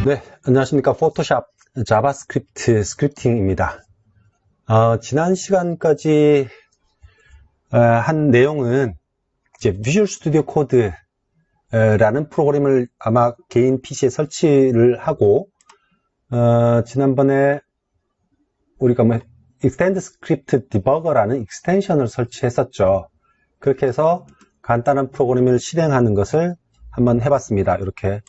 네, 안녕하십니까. 포토샵 자바스크립트 스크립팅입니다. 지난 시간까지 한 내용은 이제 비주얼 스튜디오 코드라는 프로그램을 아마 개인 PC에 설치를 하고, 지난번에 우리가 익스텐드 스크립트 디버거라는 익스텐션을 설치했었죠. 그렇게 해서 간단한 프로그램을 실행하는 것을 한번 해봤습니다. 이렇게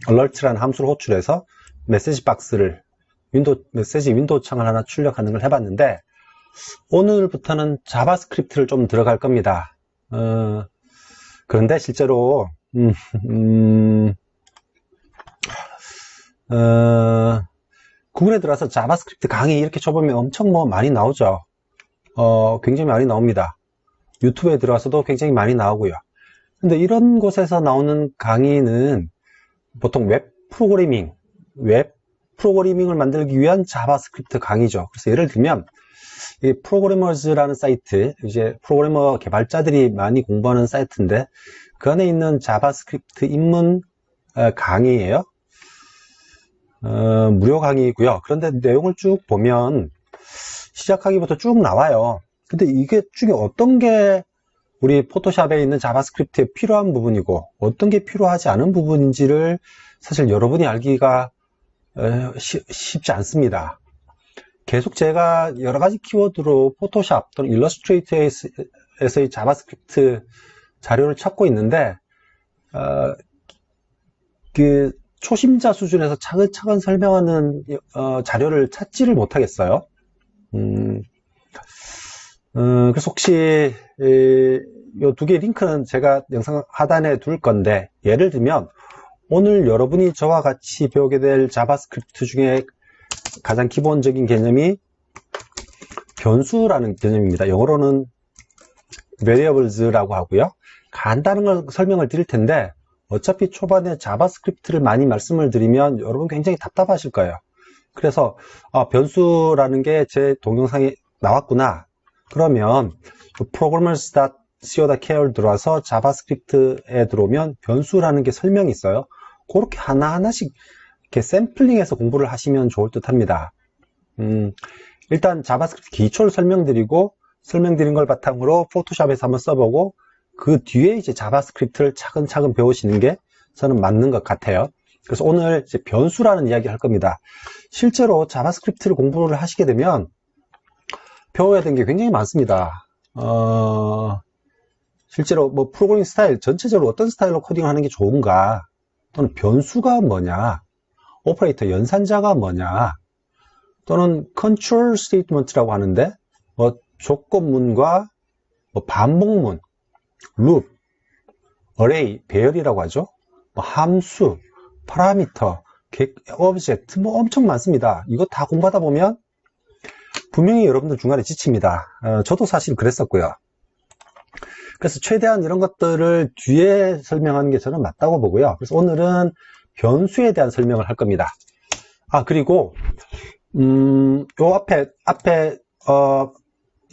alert라는 함수를 호출해서 메시지 박스를 메시지 윈도우 창을 하나 출력하는 걸 해봤는데, 오늘부터는 자바스크립트를 좀 들어갈 겁니다. 그런데 실제로 구글에 들어와서 자바스크립트 강의 이렇게 쳐보면 엄청 많이 나오죠. 굉장히 많이 나옵니다. 유튜브에 들어와서도 굉장히 많이 나오고요. 근데 이런 곳에서 나오는 강의는 보통 웹 프로그래밍을 만들기 위한 자바스크립트 강의죠. 그래서 예를 들면, 이 프로그래머즈라는 사이트, 이제 프로그래머 개발자들이 많이 공부하는 사이트인데, 그 안에 있는 자바스크립트 입문 강의예요. 무료 강의이고요. 그런데 내용을 쭉 보면 시작하기부터 쭉 나와요. 근데 이게 중에 어떤 게 우리 포토샵에 있는 자바스크립트에 필요한 부분이고 어떤 게 필요하지 않은 부분인지를 사실 여러분이 알기가 쉽지 않습니다. 계속 제가 여러 가지 키워드로 포토샵 또는 일러스트레이터에서의 자바스크립트 자료를 찾고 있는데, 그 초심자 수준에서 차근차근 설명하는 자료를 찾지를 못하겠어요. 그래서 혹시 이 두 개의 링크는 제가 영상 하단에 둘 건데, 예를 들면 오늘 여러분이 저와 같이 배우게 될 자바스크립트 중에 가장 기본적인 개념이 변수라는 개념입니다. 영어로는 variables라고 하고요. 간단한 걸 설명을 드릴 텐데, 어차피 초반에 자바스크립트를 많이 말씀을 드리면 여러분 굉장히 답답하실 거예요. 그래서 변수라는 게 제 동영상에 나왔구나. 그러면 programmers.co.kr 들어와서 자바스크립트에 들어오면 변수라는 게 설명이 있어요. 그렇게 하나하나씩 이렇게 샘플링해서 공부를 하시면 좋을 듯 합니다. 일단 자바스크립트 기초를 설명드린 걸 바탕으로 포토샵에서 한번 써보고, 그 뒤에 이제 자바스크립트를 차근차근 배우시는 게 저는 맞는 것 같아요. 그래서 오늘 이제 변수라는 이야기를 할 겁니다. 실제로 자바스크립트를 공부를 하시게 되면 배워야 되는 게 굉장히 많습니다. 실제로 프로그래밍 스타일, 전체적으로 어떤 스타일로 코딩을 하는 게 좋은가, 또는 변수가 뭐냐, 오퍼레이터 연산자가 뭐냐, 또는 컨트롤 스테이트먼트라고 하는데 조건문과 반복문, 룹, 어레이, 배열이라고 하죠. 함수, 파라미터, 오브젝트 엄청 많습니다. 이거 다 공부하다 보면 분명히 여러분들 중간에 지칩니다. 저도 사실 그랬었고요. 그래서 최대한 이런 것들을 뒤에 설명하는 게 저는 맞다고 보고요. 그래서 오늘은 변수에 대한 설명을 할 겁니다. 그리고 요 앞에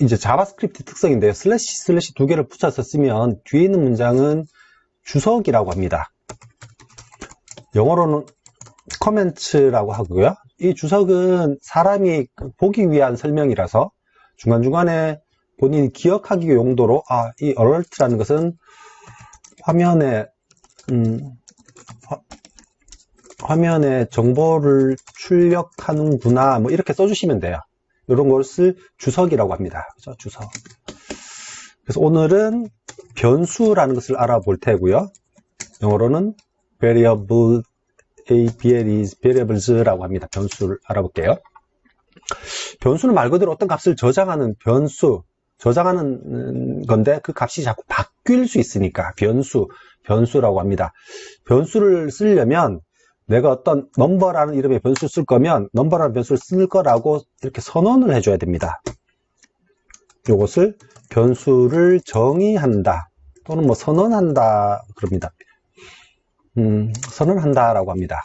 이제 자바스크립트 특성인데요. 슬래시 두 개를 붙여서 쓰면 뒤에 있는 문장은 주석이라고 합니다. 영어로는 커멘트라고 하고요. 이 주석은 사람이 보기 위한 설명이라서 중간중간에 본인이 기억하기 용도로 이 alert라는 것은 화면에 정보를 출력하는구나, 이렇게 써주시면 돼요. 이런 것을 주석이라고 합니다. 그죠? 주석. 그래서 오늘은 변수라는 것을 알아볼 테고요. 영어로는 variables라고 합니다. 변수를 알아볼게요. 변수는 말 그대로 어떤 값을 저장하는 건데, 그 값이 자꾸 바뀔 수 있으니까 변수라고 합니다. 변수를 쓰려면 내가 어떤 넘버라는 이름의 변수를 쓸 거면 넘버라는 변수를 쓸 거라고 이렇게 선언을 해줘야 됩니다. 이것을 변수를 정의한다 또는 선언한다 그럽니다. 선언한다라고 합니다.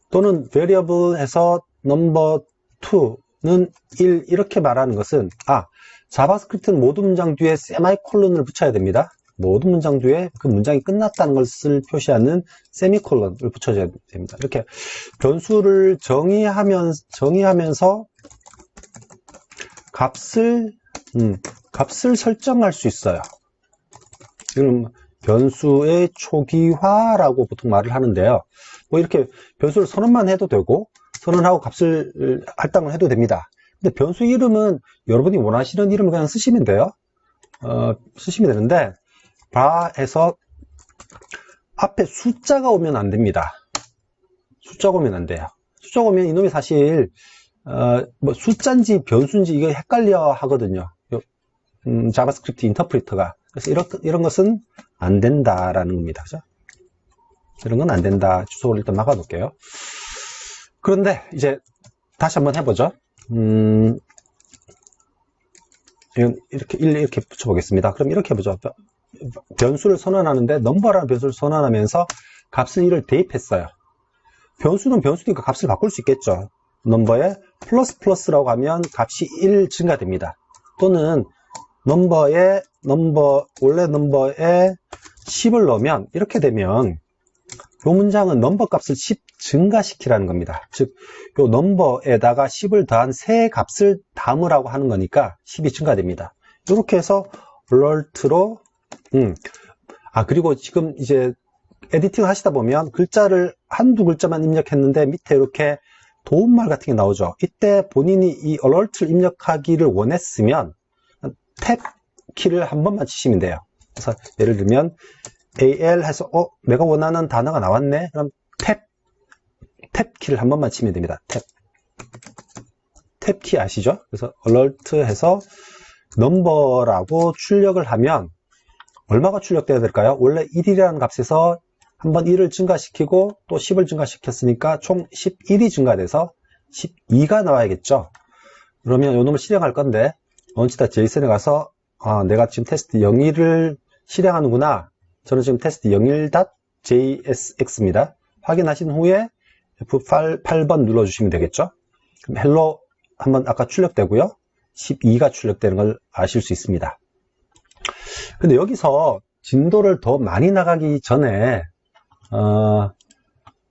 또는 variable에서 number 2는 1 이렇게 말하는 것은 자바스크립트는 모든 문장 뒤에 세마이콜론을 붙여야 됩니다. 모든 문장 뒤에 그 문장이 끝났다는 것을 표시하는 세미콜론을 붙여줘야 됩니다. 이렇게 변수를 정의하면서 값을 설정할 수 있어요. 이건 변수의 초기화라고 보통 말을 하는데요. 뭐 이렇게 변수를 선언만 해도 되고, 선언하고 값을 할당을 해도 됩니다. 근데 변수 이름은 여러분이 원하시는 이름을 그냥 쓰시면 돼요. 쓰시면 되는데, 바에서 앞에 숫자가 오면 안 됩니다. 숫자가 오면 안 돼요. 숫자가 오면 이놈이 사실, 뭐 숫자인지 변수인지 이거 헷갈려 하거든요. 자바스크립트 인터프리터가. 그래서 이런 것은 안 된다라는 겁니다. 그죠? 이런 건 안 된다. 주소를 일단 막아 놓을게요. 그런데 이제 다시 한번 해보죠. 이렇게 붙여보겠습니다. 그럼 이렇게 해보죠. 변수를 선언하는데 넘버라는 변수를 선언하면서 값을 1을 대입했어요. 변수는 변수니까 값을 바꿀 수 있겠죠. 넘버에 플러스라고 하면 값이 1 증가됩니다. 또는 원래 넘버에 10을 넣으면 이렇게 되면 이 문장은 넘버 값을 10 증가시키라는 겁니다. 즉, 이 넘버에다가 10을 더한 새 값을 담으라고 하는 거니까 10이 증가됩니다. 이렇게 해서 alert로 그리고 지금 이제 에디팅 하시다 보면 글자를 한두 글자만 입력했는데 밑에 이렇게 도움말 같은 게 나오죠. 이때 본인이 이 alert를 입력하기를 원했으면 탭 키를 한 번만 치시면 돼요. 그래서 예를 들면 AL 해서 내가 원하는 단어가 나왔네. 그럼 탭 키를 한 번만 치면 됩니다. 탭 키 아시죠? 그래서 alert 해서 넘버라고 출력을 하면 얼마가 출력돼야 될까요? 원래 1이라는 값에서 한번 1을 증가시키고 또 10을 증가시켰으니까 총 11이 증가돼서 12가 나와야겠죠. 그러면 이 놈을 실행할 건데 launch.json에 가서 내가 지금 테스트 01을 실행하는구나. 저는 지금 테스트 01.jsx입니다. 확인하신 후에 F8번 눌러주시면 되겠죠. 그럼 hello 한번 아까 출력되고요. 12가 출력되는 걸 아실 수 있습니다. 근데 여기서 진도를 더 많이 나가기 전에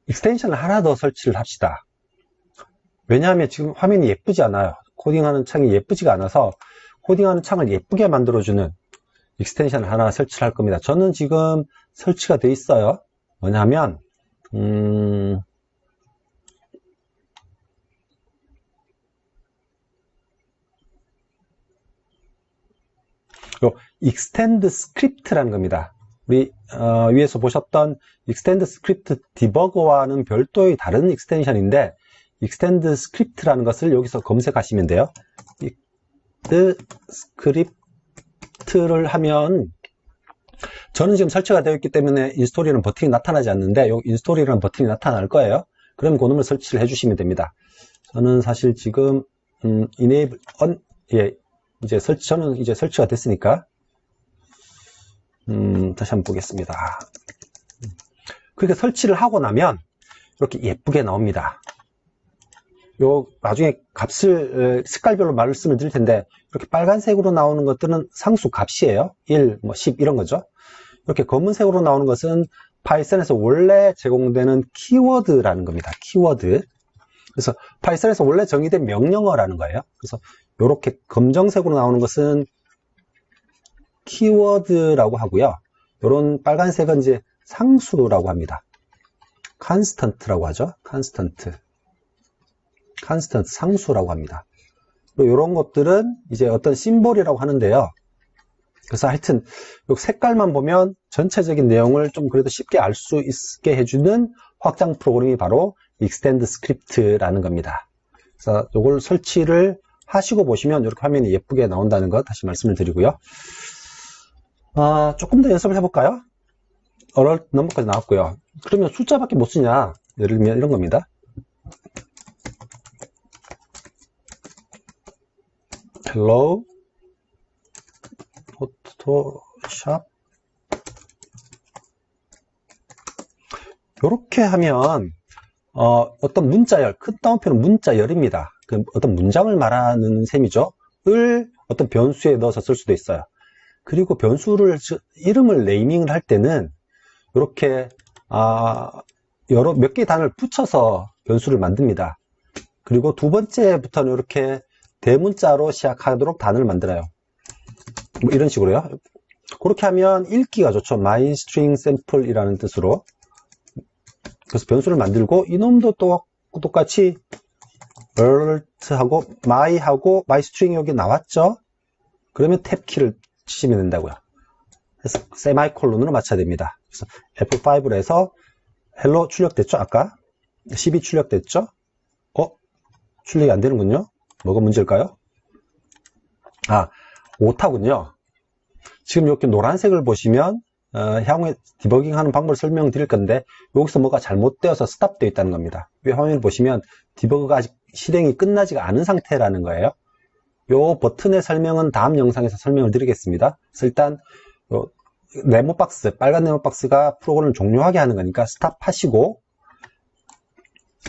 익스텐션을 하나 더 설치를 합시다. 왜냐하면 지금 화면이 예쁘지 않아요. 코딩하는 창이 예쁘지가 않아서 코딩하는 창을 예쁘게 만들어주는 익스텐션을 하나 설치를 할 겁니다. 저는 지금 설치가 되어 있어요. 뭐냐면 extend script라는 겁니다. 우리 위에서 보셨던 extend script 디버거와는 별도의 다른 익스텐션인데 extend script라는 것을 여기서 검색하시면 돼요. script를 하면 저는 지금 설치가 되어 있기 때문에 인스톨이라는 버튼이 나타나지 않는데 이 인스톨이라는 버튼이 나타날 거예요. 그럼 그놈을 설치를 해주시면 됩니다. 저는 사실 지금 enable on 저는 이제 설치가 됐으니까 다시 한번 보겠습니다. 그렇게 설치를 하고 나면 이렇게 예쁘게 나옵니다. 나중에 값을 색깔별로 말씀을 드릴 텐데 이렇게 빨간색으로 나오는 것들은 상수 값이에요. 1, 10 이런 거죠. 이렇게 검은색으로 나오는 것은 파이썬에서 원래 제공되는 키워드라는 겁니다. 키워드. 그래서 파이썬에서 원래 정의된 명령어라는 거예요. 그래서 이렇게 검정색으로 나오는 것은 키워드라고 하고요. 이런 빨간색은 이제 상수라고 합니다. constant라고 하죠. constant 상수라고 합니다. 그리고 이런 것들은 이제 어떤 심볼이라고 하는데요. 그래서 하여튼 이 색깔만 보면 전체적인 내용을 좀 그래도 쉽게 알 수 있게 해주는 확장 프로그램이 바로 extend script라는 겁니다. 그래서 이걸 설치를 하시고 보시면 이렇게 화면이 예쁘게 나온다는 것 다시 말씀을 드리고요. 조금 더 연습을 해볼까요? alert 넘버까지 나왔고요. 그러면 숫자밖에 못 쓰냐? 예를 들면 이런 겁니다. hello photoshop 이렇게 하면 어떤 문자열, 큰 따옴표는 문자열입니다. 그 어떤 문장을 말하는 셈이죠. 을 어떤 변수에 넣어서 쓸 수도 있어요. 그리고 변수를 이름을 네이밍을 할 때는 이렇게 몇 개의 단어를 붙여서 변수를 만듭니다. 그리고 두 번째부터는 이렇게 대문자로 시작하도록 단어를 만들어요. 뭐 이런 식으로요. 그렇게 하면 읽기가 좋죠. my string sample 이라는 뜻으로. 그래서 변수를 만들고 이놈도 똑같이 alert하고 my string 여기 나왔죠. 그러면 탭 키를 치시면 된다고요. 그래서 세마이콜론으로 맞춰야 됩니다. 그래서 F5를 해서 hello 출력됐죠? 아까 12 출력됐죠? 출력이 안 되는군요. 뭐가 문제일까요? 오타군요. 지금 이렇게 노란색을 보시면 향후에 디버깅하는 방법을 설명드릴 건데 여기서 뭐가 잘못되어서 스탑되어 있다는 겁니다. 이 화면을 보시면 디버그가 아직 실행이 끝나지가 않은 상태라는 거예요. 이 버튼의 설명은 다음 영상에서 설명을 드리겠습니다. 그래서 일단 네모박스, 빨간 네모박스가 프로그램을 종료하게 하는 거니까 스탑하시고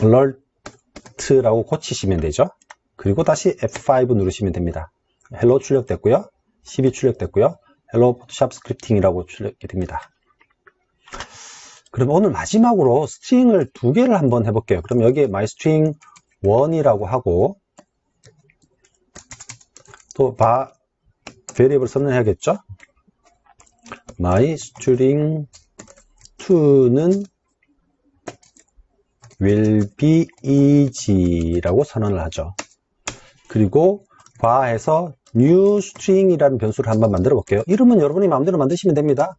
alert라고 고치시면 되죠. 그리고 다시 F5 누르시면 됩니다. hello 출력됐고요. 12 출력됐고요. hello photoshop scripting이라고 출력이 됩니다. 그럼 오늘 마지막으로 스트링을 두 개를 한번 해볼게요. 그럼 여기에 mystring 1이라고 하고 또 variable 선언해야겠죠? mystring 2는 will be easy라고 선언을 하죠. 그리고 과해서 new string이라는 변수를 한번 만들어 볼게요. 이름은 여러분이 마음대로 만드시면 됩니다.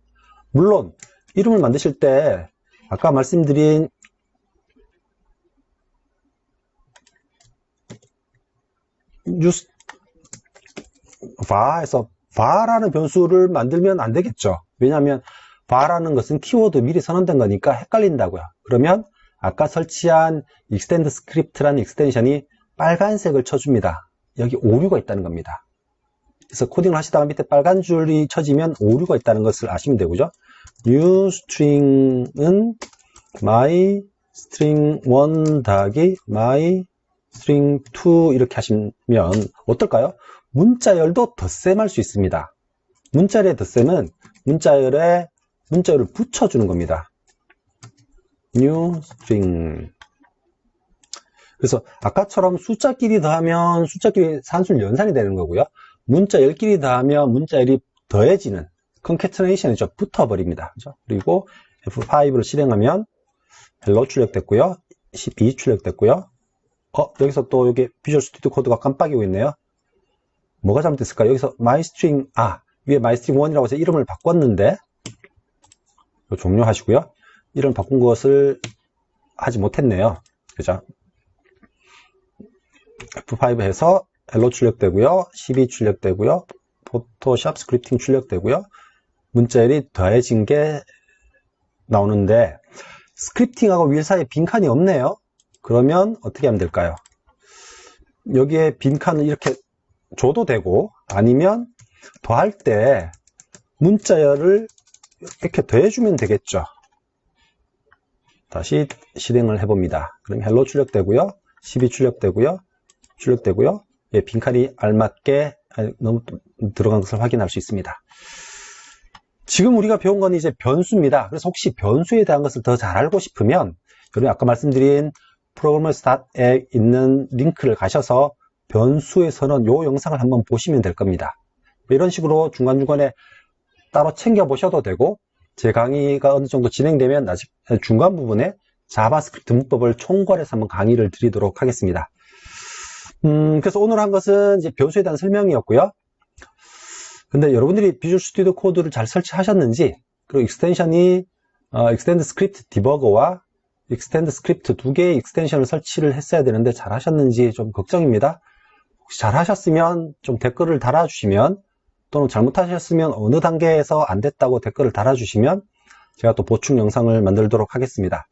물론 이름을 만드실 때 아까 말씀드린 var에서 var라는 변수를 만들면 안 되겠죠. 왜냐하면 var라는 것은 키워드 미리 선언된 거니까 헷갈린다고요. 그러면 아까 설치한 extend script라는 익스텐션이 빨간색을 쳐줍니다. 여기 오류가 있다는 겁니다. 그래서 코딩을 하시다가 밑에 빨간 줄이 쳐지면 오류가 있다는 것을 아시면 되고요. new string은 my string 1 더하기 my string 2 이렇게 하시면 어떨까요? 문자열도 덧셈할 수 있습니다. 문자열의 덧셈은 문자열을 붙여주는 겁니다. new string. 그래서 아까처럼 숫자끼리 더하면 숫자끼리 산술 연산이 되는 거고요. 문자열끼리 더하면 문자열이 더해지는 concatenation이죠. 붙어버립니다. 그렇죠? 그리고 F5를 실행하면 hello 출력됐고요. 12 출력됐고요. 여기서 또 여기 비주얼 스튜디오 코드가 깜빡이고 있네요. 뭐가 잘못됐을까요? 여기서 mystring, 위에 mystring 1이라고 해서 이름을 바꿨는데 종료하시고요. 이름 바꾼 것을 하지 못했네요. 그죠? F5 해서 hello 출력되고요. 12 출력되고요. 포토샵 스크립팅 출력되고요. 문자열이 더해진 게 나오는데 스크립팅하고 윌 사이에 빈칸이 없네요. 그러면 어떻게 하면 될까요? 여기에 빈칸을 이렇게 줘도 되고 아니면 더할 때 문자열을 이렇게 더해주면 되겠죠. 다시 실행을 해봅니다. 그럼 hello 출력되고요. 12 출력되고요. 예, 빈칸이 알맞게 너무 들어간 것을 확인할 수 있습니다. 지금 우리가 배운 건 이제 변수입니다. 그래서 혹시 변수에 대한 것을 더 잘 알고 싶으면 여러분 아까 말씀드린 programmers.에 있는 링크를 가셔서 변수의 선언 요 영상을 한번 보시면 될 겁니다. 이런 식으로 중간중간에 따로 챙겨 보셔도 되고 제 강의가 어느 정도 진행되면 중간 부분에 자바스크립트 문법을 총괄해서 한번 강의를 드리도록 하겠습니다. 그래서 오늘 한 것은 이제 변수에 대한 설명이었고요. 근데 여러분들이 비주얼 스튜디오 코드를 잘 설치하셨는지, 그리고 익스텐션이 익스텐드 스크립트 디버거와 익스텐드 스크립트 두 개의 익스텐션을 설치를 했어야 되는데 잘 하셨는지 좀 걱정입니다. 혹시 잘 하셨으면 좀 댓글을 달아주시면, 또는 잘못하셨으면 어느 단계에서 안 됐다고 댓글을 달아주시면 제가 또 보충 영상을 만들도록 하겠습니다.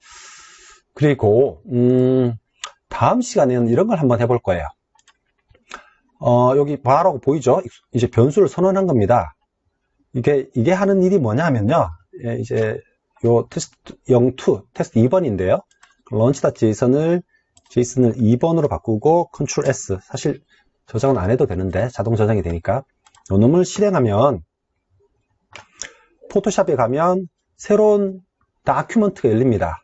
그리고 다음 시간에는 이런 걸 한번 해볼 거예요. 여기 바라고 보이죠? 이제 변수를 선언한 겁니다. 이게 하는 일이 뭐냐 하면요. 이제 요 테스트 02, 테스트 2번인데요. launch.json을 2번으로 바꾸고 Ctrl S. 사실 저장은 안 해도 되는데 자동 저장이 되니까 요 놈을 실행하면 포토샵에 가면 새로운 다큐멘트가 열립니다.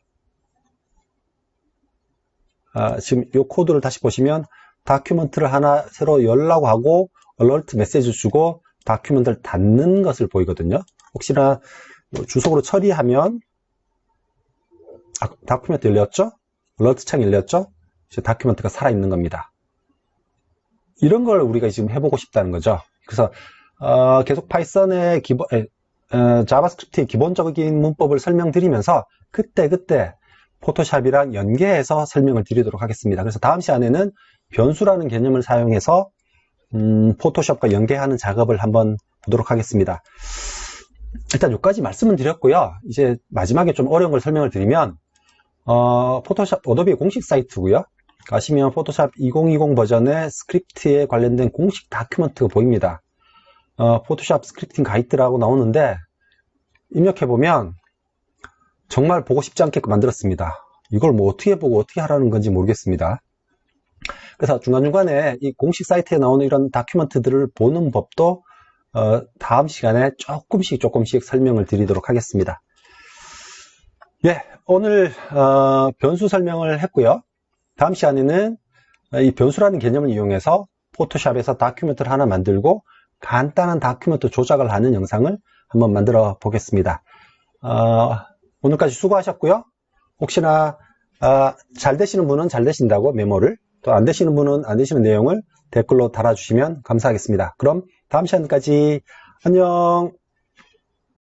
지금 이 코드를 다시 보시면 다큐멘트를 하나 새로 열라고 하고 얼러트 메시지 주고 다큐멘트를 닫는 것을 보이거든요. 혹시나 주석으로 처리하면 다큐멘트 열렸죠? 얼러트 창이 열렸죠? 이제 다큐멘트가 살아있는 겁니다. 이런 걸 우리가 지금 해보고 싶다는 거죠. 그래서 계속 파이썬의 자바스크립트의 기본적인 문법을 설명드리면서 그때 포토샵이랑 연계해서 설명을 드리도록 하겠습니다. 그래서 다음 시간에는 변수라는 개념을 사용해서 포토샵과 연계하는 작업을 한번 보도록 하겠습니다. 일단 여기까지 말씀을 드렸고요. 이제 마지막에 좀 어려운 걸 설명을 드리면 포토샵 어도비의 공식 사이트고요. 가시면 포토샵 2020 버전의 스크립트에 관련된 공식 다큐멘트가 보입니다. 포토샵 스크립팅 가이드라고 나오는데 입력해보면 정말 보고 싶지 않게 만들었습니다. 이걸 뭐 어떻게 보고 어떻게 하라는 건지 모르겠습니다. 그래서 중간중간에 이 공식 사이트에 나오는 이런 다큐멘트들을 보는 법도 다음 시간에 조금씩 설명을 드리도록 하겠습니다. 예, 오늘 변수 설명을 했고요. 다음 시간에는 이 변수라는 개념을 이용해서 포토샵에서 다큐멘트를 하나 만들고 간단한 다큐멘트 조작을 하는 영상을 한번 만들어 보겠습니다. 오늘까지 수고하셨고요. 혹시나 잘 되시는 분은 잘 되신다고 메모를, 또 안 되시는 분은 안 되시는 내용을 댓글로 달아주시면 감사하겠습니다. 그럼 다음 시간까지 안녕.